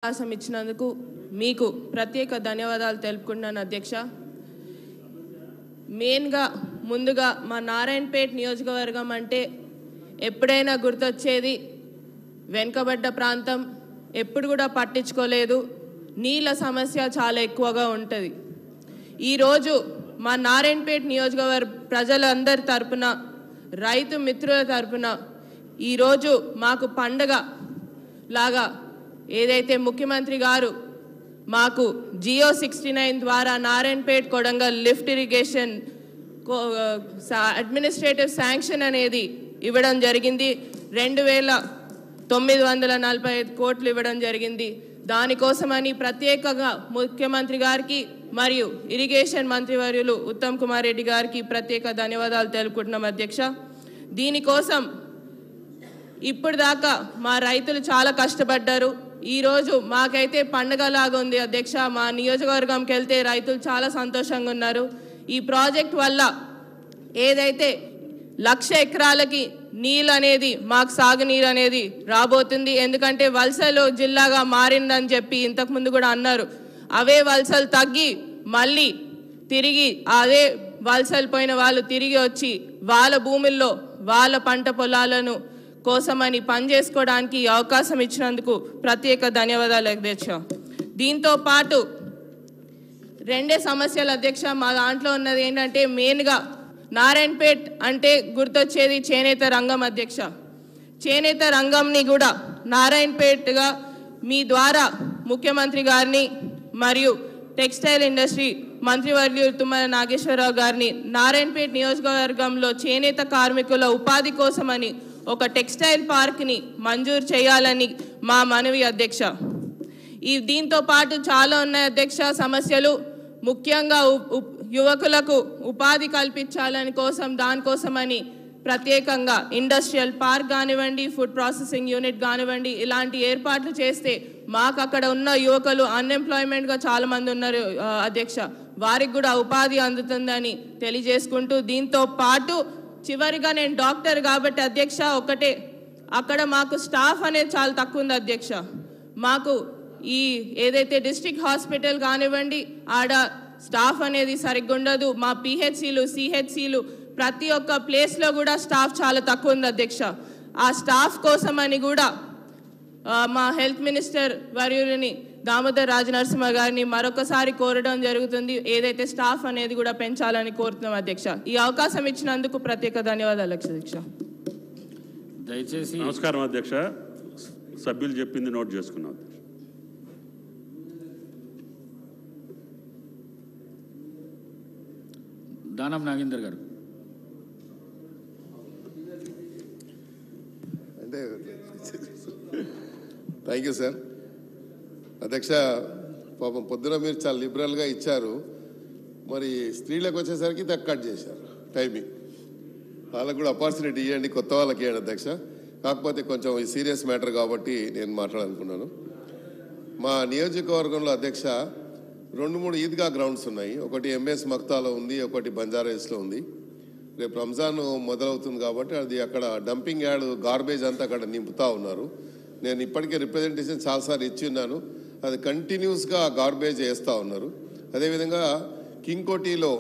అవకాశం ఇచ్చినందుకు మీకు ప్రత్యేక ధన్యవాదాలు తెలుపుకుంటున్నాను అధ్యక్ష. మెయిన్గా ముందుగా మా నారాయణపేట నియోజకవర్గం అంటే ఎప్పుడైనా గుర్తొచ్చేది వెనుకబడ్డ ప్రాంతం, ఎప్పుడు కూడా పట్టించుకోలేదు, నీళ్ళ సమస్య చాలా ఎక్కువగా ఉంటుంది. ఈరోజు మా నారాయణపేట నియోజకవర్గ ప్రజలందరి తరపున, రైతు మిత్రుల తరపున ఈరోజు మాకు పండగ లాగా ఏదైతే ముఖ్యమంత్రి గారు మాకు జియో 69 ద్వారా Narayanpet Kodangal lift irrigation administrative sanction అనేది ఇవ్వడం జరిగింది. 2,945 కోట్లు ఇవ్వడం జరిగింది. దానికోసమని ప్రత్యేకంగా ముఖ్యమంత్రి గారికి మరియు ఇరిగేషన్ మంత్రివర్యులు ఉత్తమ్ కుమార్ రెడ్డి గారికి ప్రత్యేక ధన్యవాదాలు తెలుపుకుంటున్నాం అధ్యక్ష. దీనికోసం ఇప్పుడు దాకా మా రైతులు చాలా కష్టపడ్డారు. ఈరోజు మాకైతే పండగలాగా ఉంది అధ్యక్ష. మా నియోజకవర్గంకి వెళ్తే రైతులు చాలా సంతోషంగా ఉన్నారు. ఈ ప్రాజెక్ట్ వల్ల ఏదైతే 1,00,000 ఎకరాలకి నీళ్ళు అనేది, మాకు సాగునీరు అనేది రాబోతుంది. ఎందుకంటే వలసలు జిల్లాగా మారిందని చెప్పి ఇంతకుముందు కూడా అన్నారు. అవే వలసలు తగ్గి మళ్ళీ తిరిగి అదే వలసలు పోయిన వాళ్ళు తిరిగి వచ్చి వాళ్ళ భూముల్లో వాళ్ళ పంట పొలాలను కోసమని పనిచేసుకోవడానికి అవకాశం ఇచ్చినందుకు ప్రత్యేక ధన్యవాదాలు అధ్యక్ష. దీంతో పాటు రెండే సమస్యలు అధ్యక్ష. మా దాంట్లో ఉన్నది ఏంటంటే మెయిన్గా నారాయణపేట్ అంటే గుర్తొచ్చేది చేనేత రంగం అధ్యక్ష. చేనేత రంగంని కూడా నారాయణపేట్గా మీ ద్వారా ముఖ్యమంత్రి గారిని మరియు టెక్స్టైల్ ఇండస్ట్రీ మంత్రివర్యులు తుమ్మల నాగేశ్వరరావు గారిని నారాయణపేట నియోజకవర్గంలో చేనేత కార్మికుల ఉపాధి కోసమని ఒక టెక్స్టైల్ పార్క్ని మంజూరు చేయాలని మా మనవి అధ్యక్ష. దీంతో పాటు చాలా ఉన్నాయి అధ్యక్ష సమస్యలు. ముఖ్యంగా యువకులకు ఉపాధి కల్పించాలని దానికోసమని ప్రత్యేకంగా ఇండస్ట్రియల్ పార్క్ కానివ్వండి, ఫుడ్ ప్రాసెసింగ్ యూనిట్ కానివ్వండి, ఇలాంటి ఏర్పాట్లు చేస్తే మాకు అక్కడ ఉన్న యువకులు అన్ఎంప్లాయ్మెంట్గా చాలామంది ఉన్నారు అధ్యక్ష, వారికి కూడా ఉపాధి అందుతుందని తెలియజేసుకుంటూ, దీంతో పాటు చివరిగా నేను డాక్టర్ కాబట్టి అధ్యక్ష ఒకటే, అక్కడ మాకు స్టాఫ్ అనేది చాలా తక్కువ ఉంది అధ్యక్ష. మాకు ఈ ఏదైతే డిస్ట్రిక్ట్ హాస్పిటల్ కానివ్వండి ఆడ స్టాఫ్ అనేది సరిగ్గా ఉండదు. మా పిహెచ్సిలు సిహెచ్సిలు ప్రతి ఒక్క ప్లేస్లో కూడా స్టాఫ్ చాలా తక్కువ ఉంది అధ్యక్ష. ఆ స్టాఫ్ కోసమని కూడా మా హెల్త్ మినిస్టర్ వర్యులని దామోదర్ రాజనరసింహ గారిని మరొకసారి కోరడం జరుగుతుంది. ఏదైతే స్టాఫ్ అనేది కూడా పెంచాలని కోరుతున్నాం అధ్యక్ష. ఈ అవకాశం ఇచ్చినందుకు ప్రత్యేక ధన్యవాదాలు అధ్యక్ష. దయచేసి నమస్కారం అధ్యక్ష. సభ్యులు చెప్పింది నోట్ చేసుకున్నాం. దానం నాగేందర్ గారు. అంటే థ్యాంక్ యూ సార్. అధ్యక్ష, పాపం పొద్దున మీరు చాలా లిబరల్గా ఇచ్చారు, మరి స్త్రీలకు వచ్చేసరికి కట్ చేశారు టైమింగ్. వాళ్ళకు కూడా ఆపర్చునిటీ ఇవ్వండి, కొత్త వాళ్ళకి ఇవ్వండి అధ్యక్ష. కాకపోతే కొంచెం ఈ సీరియస్ మ్యాటర్ కాబట్టి నేను మాట్లాడాలనుకున్నాను. మా నియోజకవర్గంలో అధ్యక్ష 2-3 ఈద్గా గ్రౌండ్స్ ఉన్నాయి. ఒకటి ఎంఎస్ మక్తాలో ఉంది, ఒకటి బంజారాహిల్స్లో ఉంది. రేపు రంజాన్ మొదలవుతుంది కాబట్టి అది అక్కడ డంపింగ్ యార్డ్ గార్బేజ్ అంతా అక్కడ నింపుతూ ఉన్నారు. నేను ఇప్పటికే రిప్రజెంటేషన్ చాలాసార్లు ఇచ్చి ఉన్నాను. అది కంటిన్యూస్గా గార్బేజ్ వేస్తూ ఉన్నారు. అదేవిధంగా కింగ్కోటిలో